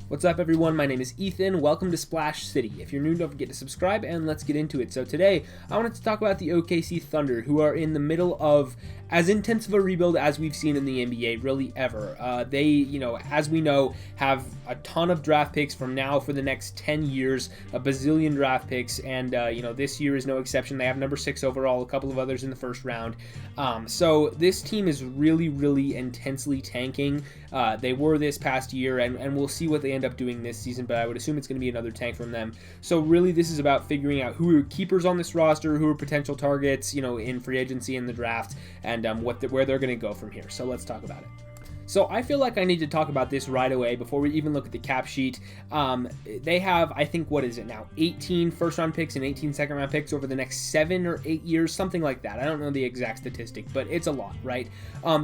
What's up, everyone? My name is Ethan. Welcome to Splash City. If you're new, don't forget to subscribe, and let's get into it. So today, I wanted to talk about the OKC Thunder, who are in the middle of as intense of a rebuild as we've seen in the NBA, really ever. They, as we know, have a ton of draft picks from now for the next 10 years, a bazillion draft picks, and, this year is no exception. They have number 6 overall, a couple of others in the first round. So this team is really, really intensely tanking. They were this past year, and we'll see what they end up doing this season, but I would assume it's going to be another tank from them. So really, this is about figuring out who are keepers on this roster, who are potential targets, in free agency and the draft, and where they're going to go from here. So let's talk about it. So I feel like I need to talk about this right away before we even look at the cap sheet. They have, I think, 18 first-round picks and 18 second-round picks over the next 7 or 8 years, something like that. I don't know the exact statistic, but it's a lot, right?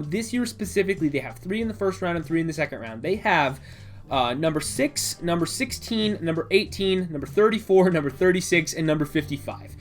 This year specifically, they have 3 in the first round and 3 in the second round. They have number 6, number 16, number 18, number 34, number 36, and number 55.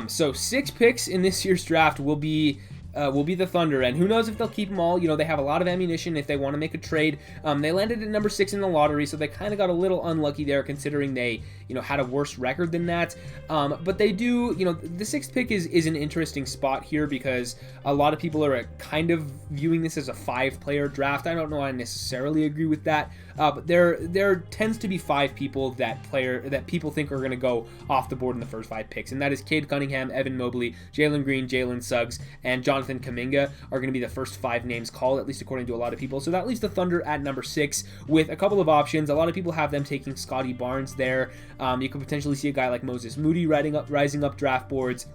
So 6 picks in this year's draft will be the Thunder, and who knows if they'll keep them all. They have a lot of ammunition if they want to make a trade. They landed at number 6 in the lottery, so they kind of got a little unlucky there considering they, had a worse record than that. But they do, the 6th pick is an interesting spot here because a lot of people are kind of viewing this as a 5-player draft. I don't know I necessarily agree with that, but there tends to be 5 people that people think are going to go off the board in the first 5 picks, and that is Cade Cunningham, Evan Mobley, Jalen Green, Jalen Suggs, and Jonathan Kuminga are going to be the first 5 names called, at least according to a lot of people. So that leaves the Thunder at number 6 with a couple of options. A lot of people have them taking Scotty Barnes there. You could potentially see a guy like Moses Moody rising up draft boards.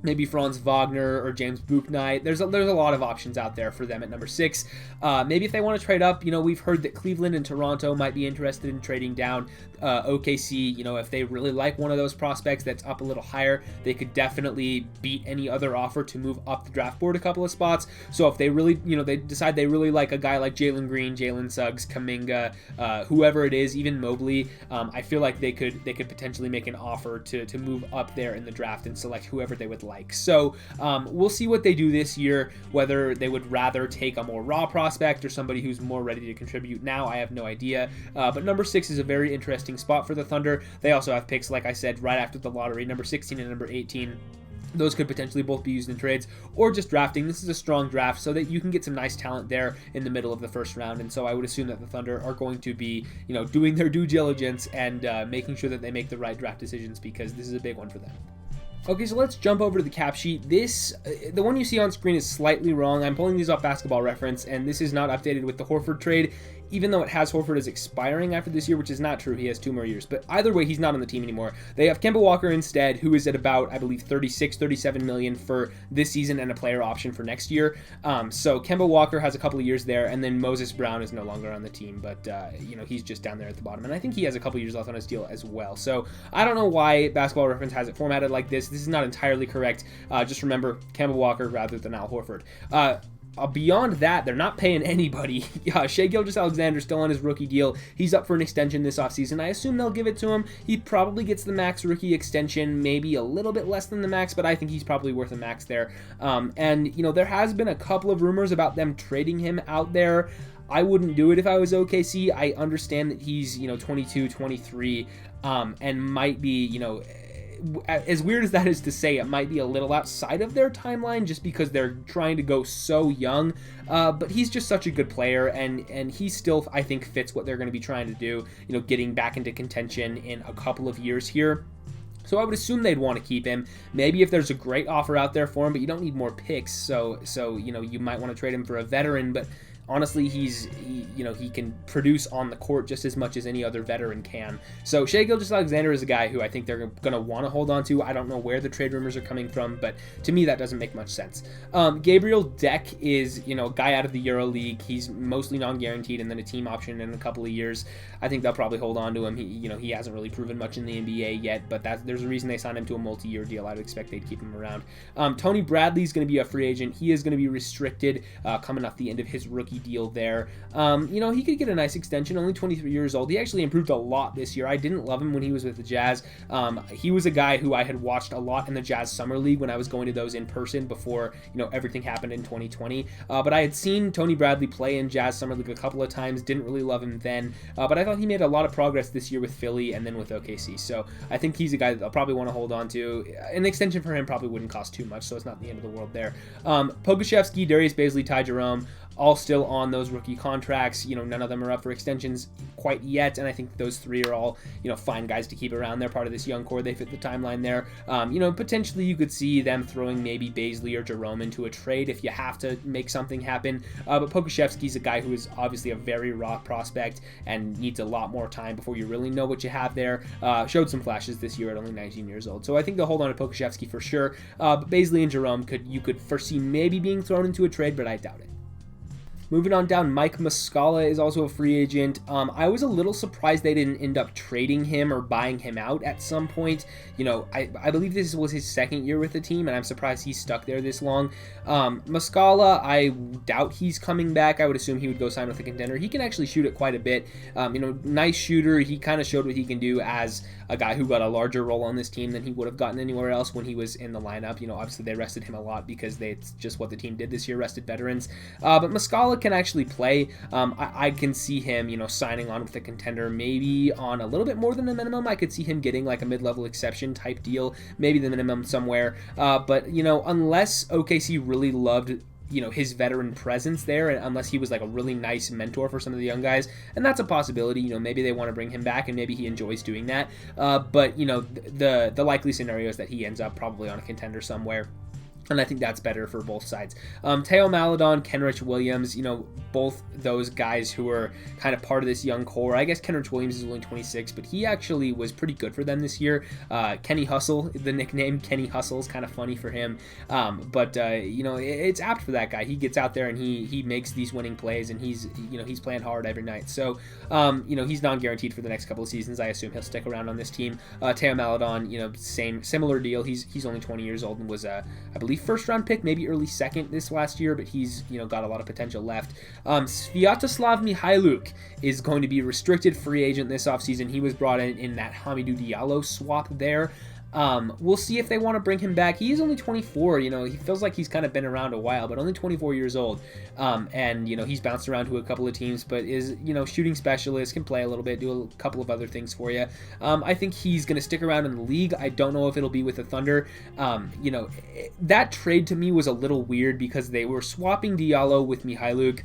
Maybe Franz Wagner or James Bouknight. There's a lot of options out there for them at number 6. Maybe if they want to trade up, we've heard that Cleveland and Toronto might be interested in trading down. OKC, if they really like one of those prospects that's up a little higher, they could definitely beat any other offer to move up the draft board a couple of spots. So if they really, they decide they really like a guy like Jalen Green, Jalen Suggs, Kuminga, whoever it is, even Mobley, I feel like they could potentially make an offer to move up there in the draft and select whoever they would like. So we'll see what they do this year, whether they would rather take a more raw prospect or somebody who's more ready to contribute now. I have no idea. But number 6 is a very interesting spot for the Thunder. They also have picks, like I said, right after the lottery, number 16 and number 18. Those could potentially both be used in trades or just drafting. This is a strong draft so that you can get some nice talent there in the middle of the first round. And so I would assume that the Thunder are going to be, doing their due diligence and making sure that they make the right draft decisions because this is a big one for them. Okay, so let's jump over to the cap sheet. The one you see on screen is slightly wrong. I'm pulling these off Basketball Reference, and this is not updated with the Horford trade, even though it has Horford as expiring after this year, which is not true. He has 2 more years. But either way, he's not on the team anymore. They have Kemba Walker instead, who is at about, I believe, $37 million for this season and a player option for next year. So Kemba Walker has a couple of years there, and then Moses Brown is no longer on the team, but, he's just down there at the bottom. And I think he has a couple of years left on his deal as well. So I don't know why Basketball Reference has it formatted like this. This is not entirely correct. Just remember Kemba Walker rather than Al Horford. Beyond that, they're not paying anybody. Shai Gilgeous-Alexander still on his rookie deal. He's up for an extension this offseason. I assume they'll give it to him. He probably gets the max rookie extension, maybe a little bit less than the max, but I think he's probably worth a max there. And there has been a couple of rumors about them trading him out there. I wouldn't do it if I was OKC. I understand that he's, 22, 23, and might be, as weird as that is to say, it might be a little outside of their timeline just because they're trying to go so young. But he's just such a good player, and he still, I think, fits what they're going to be trying to do, getting back into contention in a couple of years here. So I would assume they'd want to keep him. Maybe if there's a great offer out there for him, but you don't need more picks. So you might want to trade him for a veteran, but honestly, he can produce on the court just as much as any other veteran can. So Shai Gilgeous-Alexander is a guy who I think they're going to want to hold on to. I don't know where the trade rumors are coming from, but to me that doesn't make much sense. Gabriel Deck is, a guy out of the Euro League. He's mostly non-guaranteed and then a team option in a couple of years. I think they'll probably hold on to him. He hasn't really proven much in the NBA yet, but there's a reason they signed him to a multi-year deal. I'd expect they'd keep him around. Tony Bradley's going to be a free agent. He is going to be restricted coming off the end of his rookie deal there. He could get a nice extension, only 23 years old. He actually improved a lot this year. I didn't love him when he was with the Jazz. He was a guy who I had watched a lot in the Jazz Summer League when I was going to those in person before, everything happened in 2020. But I had seen Tony Bradley play in Jazz Summer League a couple of times, didn't really love him then. But I thought he made a lot of progress this year with Philly and then with OKC. So I think he's a guy that I'll probably want to hold on to. An extension for him probably wouldn't cost too much, so it's not the end of the world there. Pokusevski, Darius Bazley, Ty Jerome, all still on those rookie contracts. None of them are up for extensions quite yet, and I think those three are all, fine guys to keep around. They're part of this young core. They fit the timeline there. Potentially you could see them throwing maybe Bazley or Jerome into a trade if you have to make something happen. But Pokusevski's a guy who is obviously a very raw prospect and needs a lot more time before you really know what you have there. Showed some flashes this year at only 19 years old. So I think they'll hold on to Pokusevski for sure. But Bazley and Jerome you could foresee maybe being thrown into a trade, but I doubt it. Moving on down, Mike Muscala is also a free agent. I was a little surprised they didn't end up trading him or buying him out at some point. I believe this was his second year with the team, and I'm surprised he's stuck there this long. Muscala, I doubt he's coming back. I would assume he would go sign with a contender. He can actually shoot it quite a bit. Nice shooter. He kind of showed what he can do as a guy who got a larger role on this team than he would have gotten anywhere else when he was in the lineup. Obviously they rested him a lot because it's just what the team did this year, rested veterans. But Muscala can actually play. I can see him, signing on with a contender, maybe on a little bit more than the minimum. I could see him getting like a mid-level exception type deal, maybe the minimum somewhere. But unless OKC really loved his veteran presence there, and unless he was like a really nice mentor for some of the young guys, and that's a possibility. Maybe they want to bring him back, and maybe he enjoys doing that. But the likely scenario is that he ends up probably on a contender somewhere. And I think that's better for both sides. Teo Maledon, Kenrich Williams, both those guys who are kind of part of this young core. I guess Kenrich Williams is only 26, but he actually was pretty good for them this year. Kenny Hustle, the nickname Kenny Hustle is kind of funny for him. But it's apt for that guy. He gets out there and he makes these winning plays, and he's playing hard every night. So, he's non-guaranteed for the next couple of seasons. I assume he'll stick around on this team. Teo Maledon, similar deal. He's only 20 years old and was, I believe, first round pick, maybe early second this last year, but he's got a lot of potential left. Sviatoslav Mihailuk is going to be a restricted free agent this offseason. He was brought in that Hamidou Diallo swap there. We'll see if they want to bring him back. He is only 24. He feels like he's kind of been around a while, but only 24 years old. And he's bounced around to a couple of teams, but is, shooting specialist, can play a little bit, do a couple of other things for you. I think he's going to stick around in the league. I don't know if it'll be with the Thunder. That trade to me was a little weird because they were swapping Diallo with Mihailuk.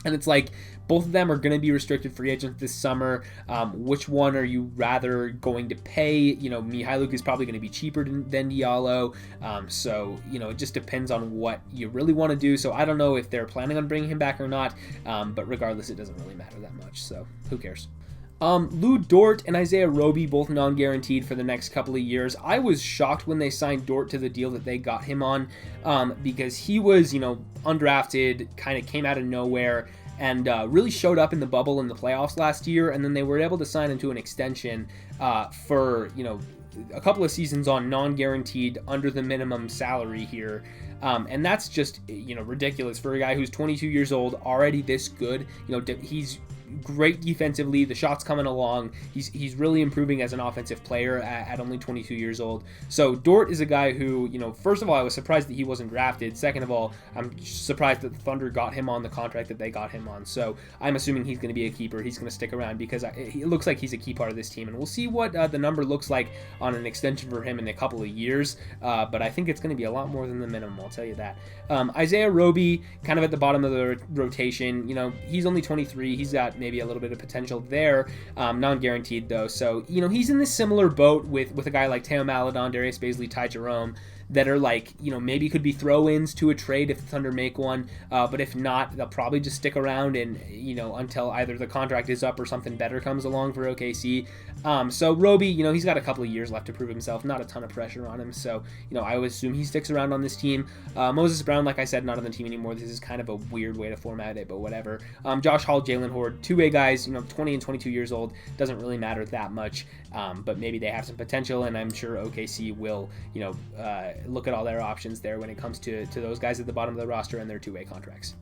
And it's like, both of them are going to be restricted free agents this summer. Which one are you rather going to pay? Mihailuk is probably going to be cheaper than Diallo. So, it just depends on what you really want to do. So I don't know if they're planning on bringing him back or not. But regardless, it doesn't really matter that much. So who cares? Lou Dort and Isaiah Roby, both non-guaranteed for the next couple of years. I was shocked when they signed Dort to the deal that they got him on, because he was, undrafted, kind of came out of nowhere, and really showed up in the bubble in the playoffs last year, and then they were able to sign into an extension for, a couple of seasons on non-guaranteed, under the minimum salary here. And that's just, ridiculous for a guy who's 22 years old, already this good. He's great defensively. The shot's coming along. He's really improving as an offensive player at only 22 years old. So Dort is a guy who, first of all, I was surprised that he wasn't drafted. Second of all, I'm surprised that the Thunder got him on the contract that they got him on. So I'm assuming he's going to be a keeper. He's going to stick around because it looks like he's a key part of this team. And we'll see what the number looks like on an extension for him in a couple of years. But I think it's going to be a lot more than the minimum, I'll tell you that. Isaiah Roby, kind of at the bottom of the rotation. He's only 23. He's got maybe a little bit of potential there, non-guaranteed though. So he's in this similar boat with a guy like Teo Maledon, Darius Bazley, Ty Jerome, that are like, maybe could be throw-ins to a trade if the Thunder make one, but if not, they'll probably just stick around and, until either the contract is up or something better comes along for OKC. So Roby, he's got a couple of years left to prove himself, not a ton of pressure on him, so, I would assume he sticks around on this team. Moses Brown, like I said, not on the team anymore. This is kind of a weird way to format it, but whatever. Josh Hall, Jalen Horde, two-way guys, 20 and 22 years old, doesn't really matter that much, but maybe they have some potential, and I'm sure OKC will, look at all their options there when it comes to those guys at the bottom of the roster and their two-way contracts.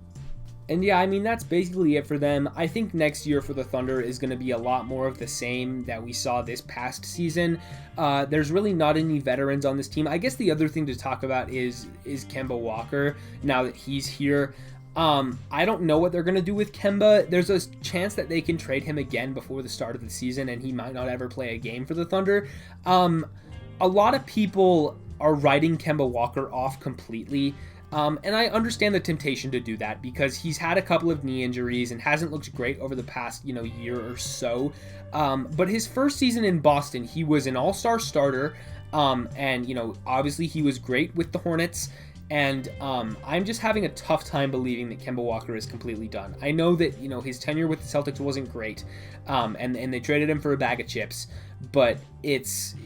And yeah, I mean, that's basically it for them. I think next year for the Thunder is going to be a lot more of the same that we saw this past season. There's really not any veterans on this team. I guess the other thing to talk about is Kemba Walker, now that he's here. I don't know what they're going to do with Kemba. There's a chance that they can trade him again before the start of the season, and he might not ever play a game for the Thunder. A lot of people are writing Kemba Walker off completely. And I understand the temptation to do that because he's had a couple of knee injuries and hasn't looked great over the past, year or so. But his first season in Boston, he was an all-star starter. And, obviously he was great with the Hornets. And I'm just having a tough time believing that Kemba Walker is completely done. I know that, his tenure with the Celtics wasn't great. And they traded him for a bag of chips. But it's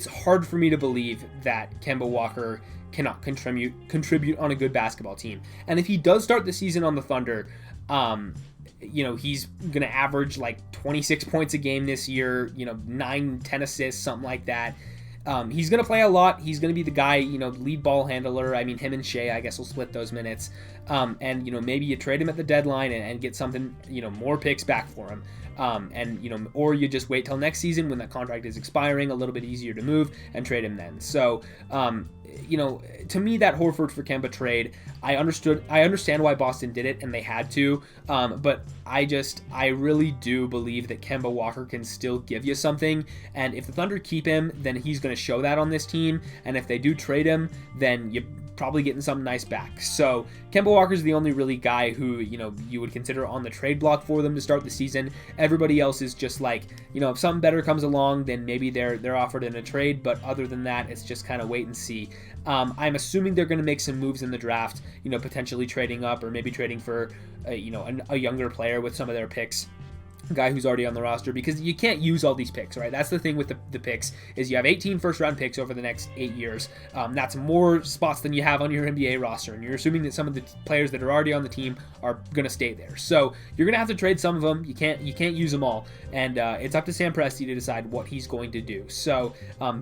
hard for me to believe that Kemba Walker cannot contribute on a good basketball team. And if he does start the season on the Thunder, he's going to average like 26 points a game this year, 9, 10 assists, something like that. He's going to play a lot. He's going to be the guy, lead ball handler. I mean, him and Shai, I guess, will split those minutes. And, maybe you trade him at the deadline and get something, more picks back for him. Or you just wait till next season when that contract is expiring, a little bit easier to move, and trade him then. So, to me, that Horford for Kemba trade, I understand why Boston did it, and they had to, but I really do believe that Kemba Walker can still give you something, and if the Thunder keep him, then he's going to show that on this team, and if they do trade him, then you're probably getting something nice back. So Kemba Walker's the only really guy who, you would consider on the trade block for them to start the season. Everybody else is just like, if something better comes along, then maybe they're offered in a trade, but other than that, it's just kind of wait and see. I'm assuming they're going to make some moves in the draft, potentially trading up or maybe trading for, a younger player with some of their picks. Guy who's already on the roster, because you can't use all these picks, right? That's the thing with the picks, is you have 18 first-round picks over the next 8 years. That's more spots than you have on your NBA roster, and you're assuming that some of the players that are already on the team are going to stay there. So you're going to have to trade some of them. You can't use them all, and it's up to Sam Presti to decide what he's going to do. So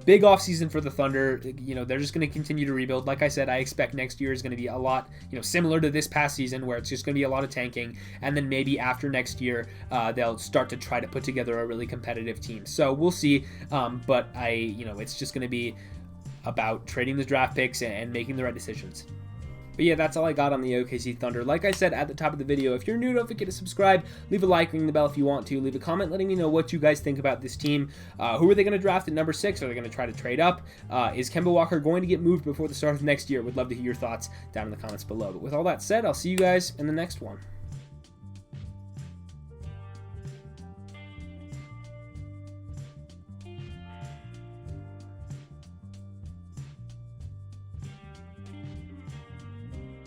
big offseason for the Thunder. They're just going to continue to rebuild. Like I said, I expect next year is going to be a lot, similar to this past season, where it's just going to be a lot of tanking, and then maybe after next year, they'll start to try to put together a really competitive team. So we'll see, but it's just going to be about trading the draft picks and making the right decisions. But yeah, that's all I got on the OKC Thunder. Like I said at the top of the video, if you're new, don't forget to subscribe, leave a like, ring the bell if you want to, leave a comment letting me know what you guys think about this team. Who are they going to draft at number 6? Are they going to try to trade up? Is Kemba Walker going to get moved before the start of next year? Would love to hear your thoughts down in the comments below. But with all that said, I'll see you guys in the next one.